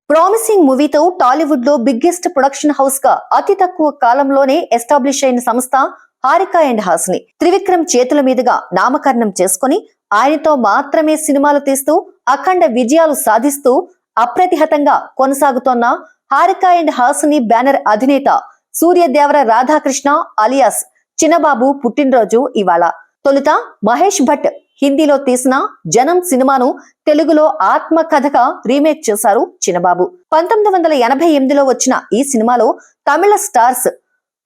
Promising మూవీతో టాలీవుడ్ లో biggest production house గా అతి తక్కువ కాలంలోనే ఎస్టాబ్లిష్ అయిన సంస్థ హారిక అండ్ హాసిని. త్రివిక్రమ్ చేతుల మీదుగా నామకరణం చేసుకుని ఆయనతో మాత్రమే సినిమాలు తీస్తూ అఖండ విజయాలు సాధిస్తూ అప్రతిహతంగా కొనసాగుతోన్న హారిక అండ్ హాసిని బ్యానర్ అధినేత సూర్యదేవర రాధాకృష్ణ అలియాస్ చిన్నబాబు పుట్టినరోజు ఇవాళ. తొలుత మహేష్ భట్ హిందీలో తీసిన జనం సినిమాను తెలుగులో ఆత్మకథగా రీమేక్ చేశారు చిన్నబాబు. 1988లో వచ్చిన ఈ సినిమాలో తమిళ స్టార్స్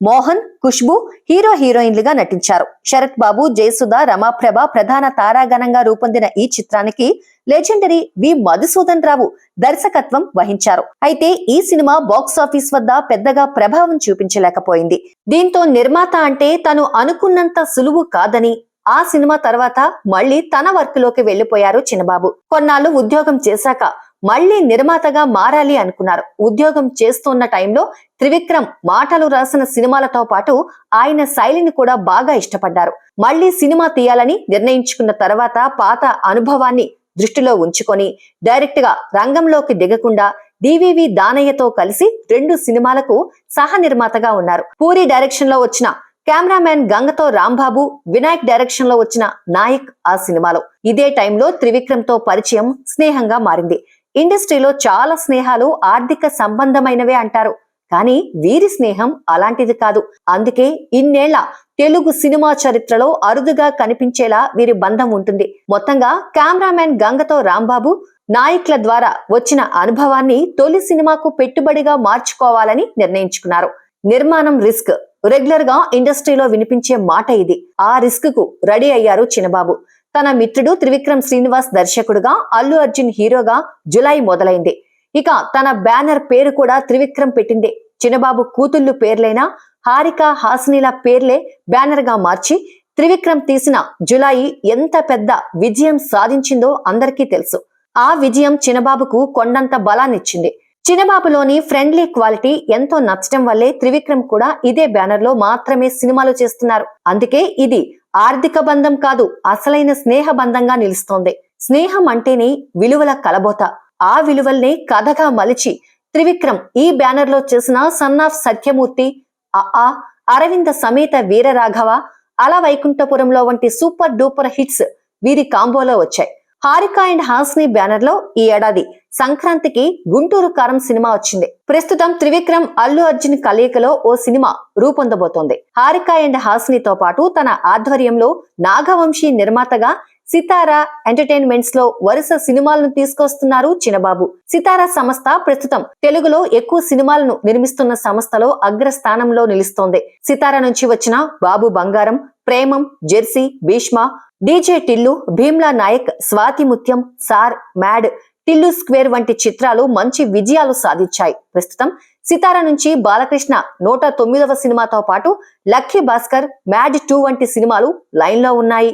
మోహన్, ఖుష్బు హీరోయిన్లుగా నటించారు. శరత్ బాబు, జయసుధ, రమాప్రభ ప్రధాన తారాగణంగా రూపొందిన ఈ చిత్రానికి లెజెండరీ వి మధుసూదన్ రావు దర్శకత్వం వహించారు. అయితే ఈ సినిమా బాక్సాఫీస్ వద్ద పెద్దగా ప్రభావం చూపించలేకపోయింది. దీంతో నిర్మాత అంటే తను అనుకున్నంత సులువు కాదని, ఆ సినిమా తర్వాత మళ్లీ తన వర్క్ లోకి వెళ్లిపోయారు చిన్నబాబు. కొన్నాళ్లు ఉద్యోగం చేశాక మళ్లీ నిర్మాతగా మారాలి అనుకున్నారు. ఉద్యోగం చేస్తున్న టైంలో త్రివిక్రమ్ మాటలు రాసిన సినిమాలతో పాటు ఆయన శైలిని కూడా బాగా ఇష్టపడ్డారు. మళ్లీ సినిమా తీయాలని నిర్ణయించుకున్న తర్వాత పాత అనుభవాన్ని దృష్టిలో ఉంచుకొని డైరెక్ట్ గా రంగంలోకి దిగకుండా డివివి దానయ్యతో కలిసి 2 సినిమాలకు సహ నిర్మాతగా ఉన్నారు. పూరి డైరెక్షన్ లో వచ్చిన కెమెరామ్యాన్ గంగతో రాంబాబు, వినాయక్ డైరెక్షన్ లో వచ్చిన నాయక్ ఆ సినిమాలో. ఇదే టైంలో త్రివిక్రమ్ తో పరిచయం స్నేహంగా మారింది. ఇండస్ట్రీలో చాలా స్నేహాలు ఆర్థిక సంబంధమైనవే అంటారు, కానీ వీరి స్నేహం అలాంటిది కాదు. అందుకే ఇన్నేళ్ల తెలుగు సినిమా చరిత్రలో అరుదుగా కనిపించేలా వీరి బంధం ఉంటుంది. మొత్తంగా కెమెరామ్యాన్ గంగతో రాంబాబు, నాయక్ల ద్వారా వచ్చిన అనుభవాన్ని తొలి సినిమాకు పెట్టుబడిగా మార్చుకోవాలని నిర్ణయించుకున్నారు. నిర్మాణం రిస్క్, రెగ్యులర్ గా ఇండస్ట్రీలో వినిపించే మాట ఇది. ఆ రిస్క్ కు రెడీ అయ్యారు చిన్నబాబు. తన మిత్రుడు త్రివిక్రమ్ శ్రీనివాస్ దర్శకుడుగా, అల్లు అర్జున్ హీరోగా జులై మొదలైంది. ఇక తన బ్యానర్ పేరు కూడా త్రివిక్రమ్ పెట్టిందే. చిన్నబాబు కూతుళ్లు పేర్లైన హారిక, హాసినిల పేర్లే బ్యానర్ గా మార్చి త్రివిక్రమ్ తీసిన జులాయి ఎంత పెద్ద విజయం సాధించిందో అందరికీ తెలుసు. ఆ విజయం చిన్నబాబుకు కొండంత బలాన్నిచ్చింది. చిన్నబాబులోని ఫ్రెండ్లీ క్వాలిటీ ఎంతో నచ్చడం వల్లే త్రివిక్రమ్ కూడా ఇదే బ్యానర్ లో మాత్రమే సినిమాలు చేస్తున్నారు. అందుకే ఇది ఆర్థిక బంధం కాదు, అసలైన స్నేహ బంధంగా నిలుస్తోంది. స్నేహం అంటేనే విలువల కలబోత. ఆ విలువల్ని కథగా మలిచి త్రివిక్రమ్ ఈ బ్యానర్ లో చేసిన సన్ ఆఫ్ సత్యమూర్తి, అరవింద సమేత వీరరాఘవ, అల వైకుంఠపురంలో వంటి సూపర్ డూపర్ హిట్స్ వీరి కాంబోలో వచ్చాయి. హారిక అండ్ హాసిని బ్యానర్ లో ఈ ఏడాది సంక్రాంతికి గుంటూరు కారం సినిమా వచ్చింది. ప్రస్తుతం త్రివిక్రమ్, అల్లు అర్జున్ కలయికలో ఓ సినిమా రూపొందబోతోంది. హారిక అండ్ హాసినితో పాటు తన ఆధ్వర్యంలో నాగవంశీ నిర్మాతగా సితారా ఎంటర్టైన్మెంట్స్ లో వరుస సినిమాలను తీసుకొస్తున్నారు చిన్నబాబు. సితారా సంస్థ ప్రస్తుతం తెలుగులో ఎక్కువ సినిమాలను నిర్మిస్తున్న సంస్థలో అగ్రస్థానంలో నిలుస్తోంది. సితారా నుంచి వచ్చిన బాబు బంగారం, Premam, Jersey, Bhishma, DJ Tillu, Bheemla Naik, Swathi Muthyam, sir, mad, Tillu square వంటి చిత్రాలు మంచి విజయాలు సాధించాయి. ప్రస్తుతం సితారా నుంచి బాలకృష్ణ 109వ సినిమాతో పాటు లక్కీ భాస్కర్, మ్యాడ్ 2 వంటి సినిమాలు లైన్ లో ఉన్నాయి.